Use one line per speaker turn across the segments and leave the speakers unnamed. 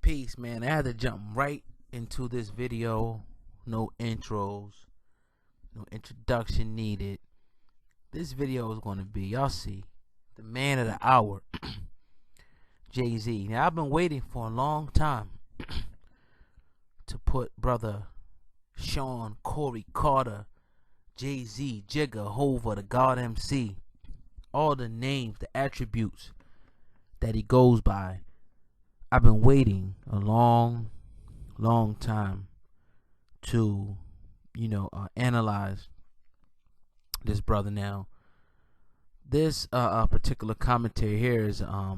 Peace, man. I had to jump right into this video. No intros, no introduction needed. This video is going to be, y'all see, the man of the hour, Jay-Z. Now, I've been waiting for a long time to put brother Sean, Corey, Carter, Jay-Z, Jigga, Hova, the God MC, all the names, the attributes that he goes by. I've been waiting a long time to, analyze this brother. Now, this particular commentary here is a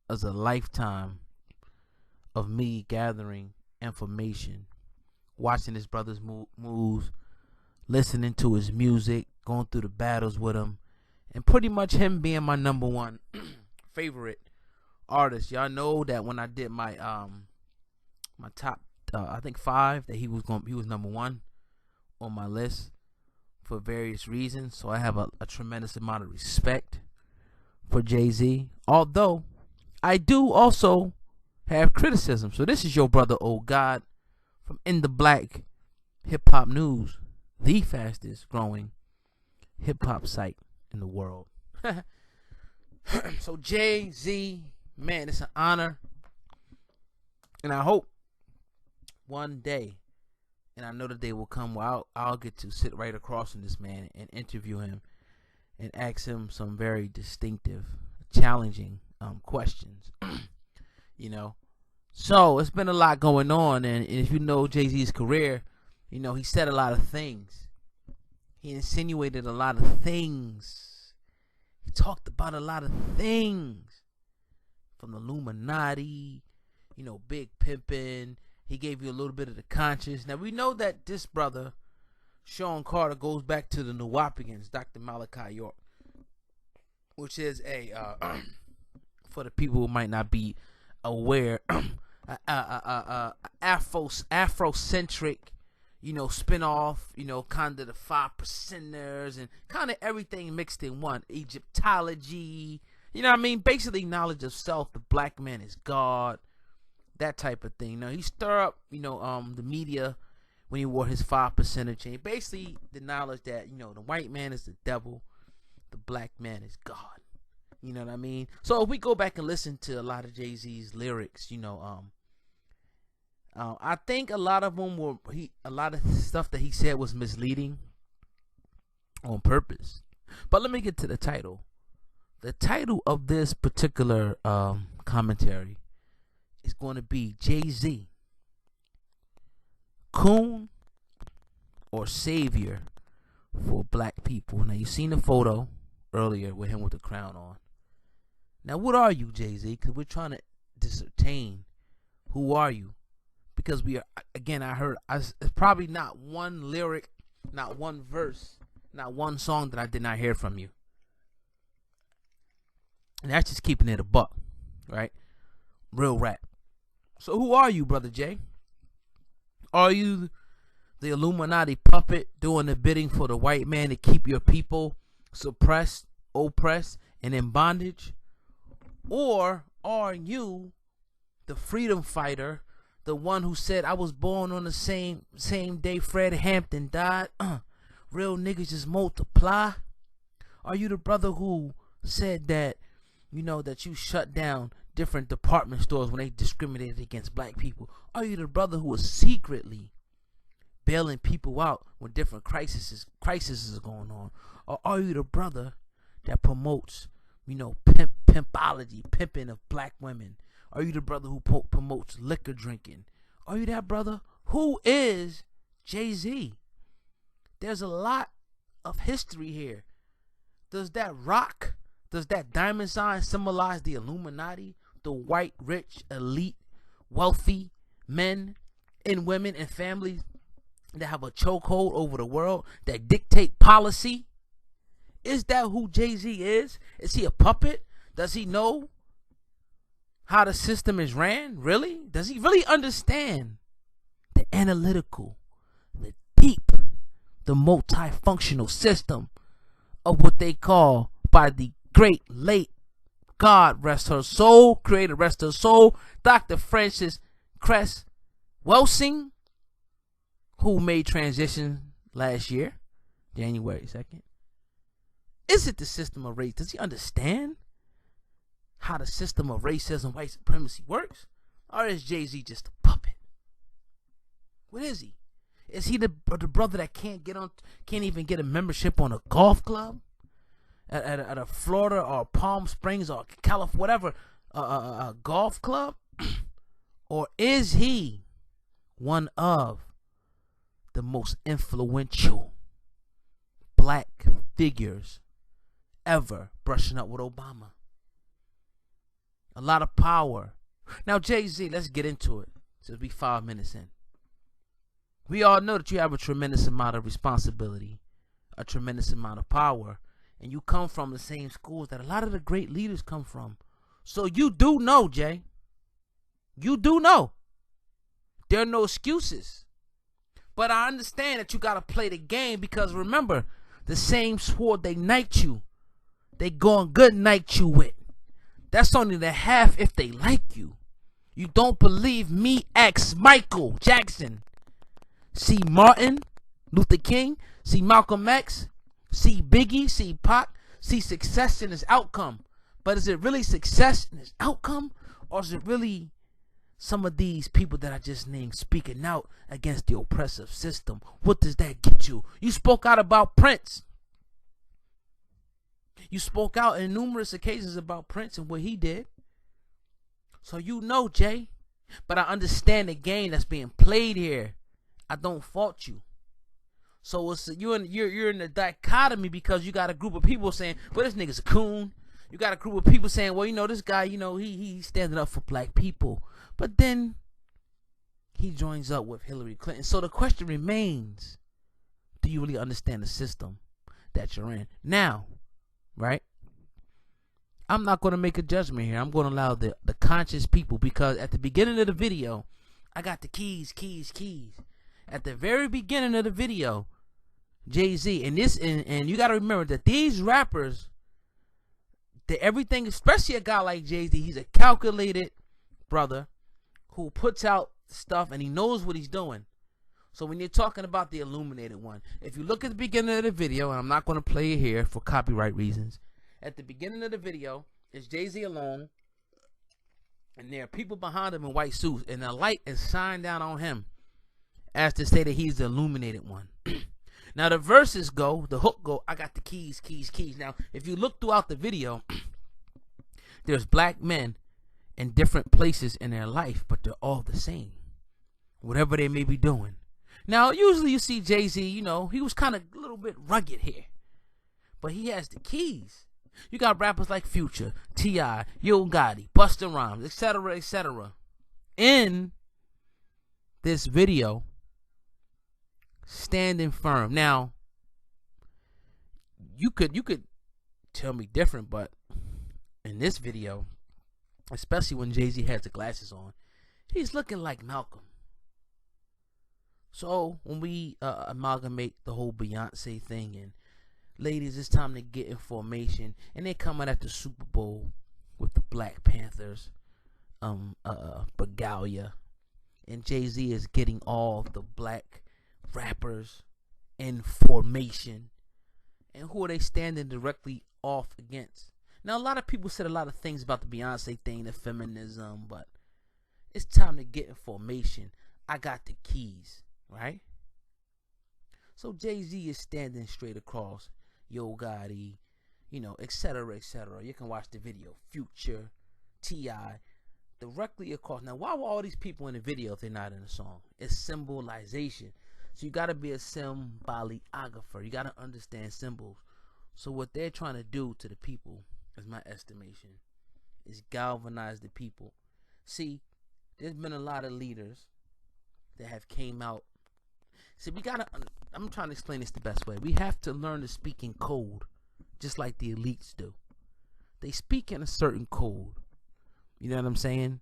lifetime of me gathering information, watching this brother's moves, listening to his music, going through the battles with him, and pretty much him being my number one favorite artist. Y'all know that when I did my my top I think 5, that he was number 1 on my list for various reasons. So I have a tremendous amount of respect for Jay-Z, although I do also have criticism. So this is your brother Oh God from In the Black Hip Hop News, the fastest growing hip hop site in the world. So Jay-Z, man, it's an honor, and I hope one day, and I know the day will come where I'll get to sit right across from this man and interview him and ask him some very distinctive, challenging questions. So it's been a lot going on, and if you know Jay-Z's career, he said a lot of things. He insinuated a lot of things. He talked about a lot of things, from the Illuminati, big pimping. He gave you a little bit of the conscience. Now, we know that this brother, Sean Carter, goes back to the Nuwapians, Dr. Malachi York, which is a, for the people who might not be aware, Afrocentric, spin-off, kind of the 5%ers and kind of everything mixed in one. Egyptology, basically knowledge of self. The black man is God. That type of thing. Now, he stirred up, the media when he wore his 5%er chain. Basically, the knowledge that, the white man is the devil, the black man is God. You know what I mean? So if we go back and listen to a lot of Jay-Z's lyrics, I think a lot of them were, a lot of stuff that he said was misleading on purpose. But let me get to the title. The title of this particular commentary is going to be Jay-Z, Coon or Savior for Black People. Now, you seen the photo earlier with him with the crown on. Now, what are you, Jay-Z? Because we're trying to ascertain who are you. Because we are, again, it's probably not one lyric, not one verse, not one song that I did not hear from you. And that's just keeping it a buck, right? Real rap. So who are you, Brother Jay? Are you the Illuminati puppet doing the bidding for the white man to keep your people suppressed, oppressed, and in bondage? Or are you the freedom fighter, the one who said, I was born on the same day Fred Hampton died? Real niggas just multiply. Are you the brother who said that, that you shut down different department stores when they discriminated against black people? Are you the brother who was secretly bailing people out when different crises is going on? Or are you the brother that promotes, pimpology, pimping of black women? Are you the brother who promotes liquor drinking? Are you that brother? Who is Jay-Z? There's a lot of history here. Does that rock, does that diamond sign symbolize the Illuminati? The white, rich, elite, wealthy men and women and families that have a chokehold over the world, that dictate policy? Is that who Jay-Z is? Is he a puppet? Does he know how the system is ran? Really? Does he really understand the analytical, the deep, the multifunctional system of what they call, by the great late God rest her soul, creator rest her soul, Dr. Frances Cress Welsing, who made transition last year, January 2nd. Is it the system of race? Does he understand how the system of racism, white supremacy works? Or is Jay-Z just a puppet? What is he? Is he the brother that can't even get a membership on a golf club at a Florida or Palm Springs or California, whatever, a golf club? Or is he one of the most influential black figures ever, brushing up with Obama? A lot of power. Now, Jay-Z, let's get into it since we 5 minutes in. We all know that you have a tremendous amount of responsibility, a tremendous amount of power, and you come from the same schools that a lot of the great leaders come from. So you do know, Jay. You do know. There are no excuses. But I understand that you got to play the game, because remember, the same sword they knight you, they going good night you with. That's only the half if they like you. You don't believe me? Ask Michael Jackson. See Martin Luther King, see Malcolm X, see Biggie, see Pac, see success in his outcome. But is it really success in his outcome, or is it really some of these people that I just named speaking out against the oppressive system? What does that get you? You spoke out about Prince. You spoke out in numerous occasions about Prince and what he did. So you know, Jay. But I understand the game that's being played here. I don't fault you. So you're in the dichotomy, because you got a group of people saying, well, this nigga's a coon. You got a group of people saying, well, this guy, he's standing up for black people. But then he joins up with Hillary Clinton. So the question remains, do you really understand the system that you're in? Now, right? I'm not going to make a judgment here. I'm going to allow the conscious people, because at the beginning of the video, I got the keys. At the very beginning of the video, Jay-Z, and you got to remember that these rappers, that everything, especially a guy like Jay-Z, he's a calculated brother who puts out stuff and he knows what he's doing. So when you're talking about the Illuminated one, if you look at the beginning of the video, and I'm not going to play it here for copyright reasons, at the beginning of the video, it's Jay-Z alone, and there are people behind him in white suits, and the light is shined down on him as to say that he's the Illuminated one. Now the verses go, the hook go, I got the keys. Now, if you look throughout the video, there's black men in different places in their life, but they're all the same, whatever they may be doing. Now, usually you see Jay-Z, he was kind of a little bit rugged here, but he has the keys. You got rappers like Future, T.I., Yo Gotti, Busta Rhymes, etc. in this video, standing firm. Now, you could tell me different, but in this video, especially when Jay-Z has the glasses on, he's looking like Malcolm. So when we amalgamate the whole Beyonce thing, and ladies, it's time to get in formation, and they coming at the Super Bowl with the Black Panthers, Begalia, and Jay-Z is getting all the black rappers in formation. And who are they standing directly off against? Now, a lot of people said a lot of things about the Beyonce thing, the feminism, but it's time to get in formation. I got the keys, right? So Jay-Z is standing straight across Yo Gotti, etc. You can watch the video. Future, T.I., directly across. Now, why were all these people in the video if they're not in the song? It's symbolization. So you got to be a symbolographer. You got to understand symbols. So what they're trying to do to the people, is my estimation, is galvanize the people. See, there's been a lot of leaders that have came out. See, I'm trying to explain this the best way. We have to learn to speak in code, just like the elites do. They speak in a certain code. You know what I'm saying?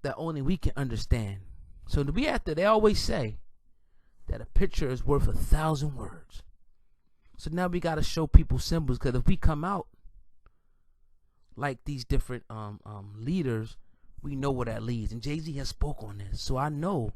That only we can understand. So they always say that a picture is worth 1,000 words. So now we got to show people symbols, because if we come out like these different leaders, we know where that leads. And Jay-Z has spoke on this. So I know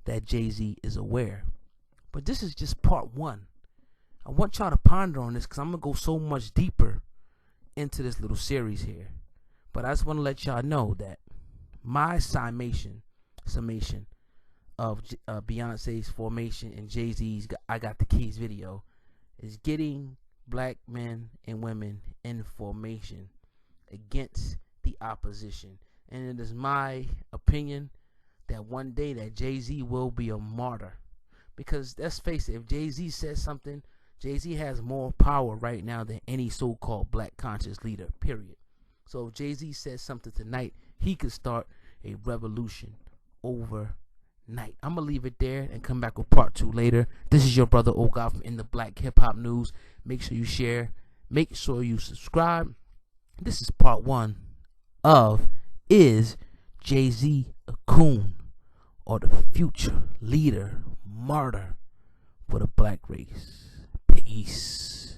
that Jay-Z is aware. But this is just part one. I want y'all to ponder on this because I'm going to go so much deeper into this little series here. But I just want to let y'all know that my summation of Beyonce's Formation and Jay-Z's I Got the Keys video is getting black men and women in formation against the opposition. And it is my opinion that one day that Jay-Z will be a martyr. Because let's face it, if Jay-Z says something, Jay-Z has more power right now than any so-called black conscious leader, period. So if Jay-Z says something tonight, he could start a revolution overnight. I'm going to leave it there and come back with part 2 later. This is your brother Ogaf from In the Black Hip Hop News. Make sure you share. Make sure you subscribe. This is part 1 of Is Jay-Z a Coon or the future leader, martyr for the black race? Peace.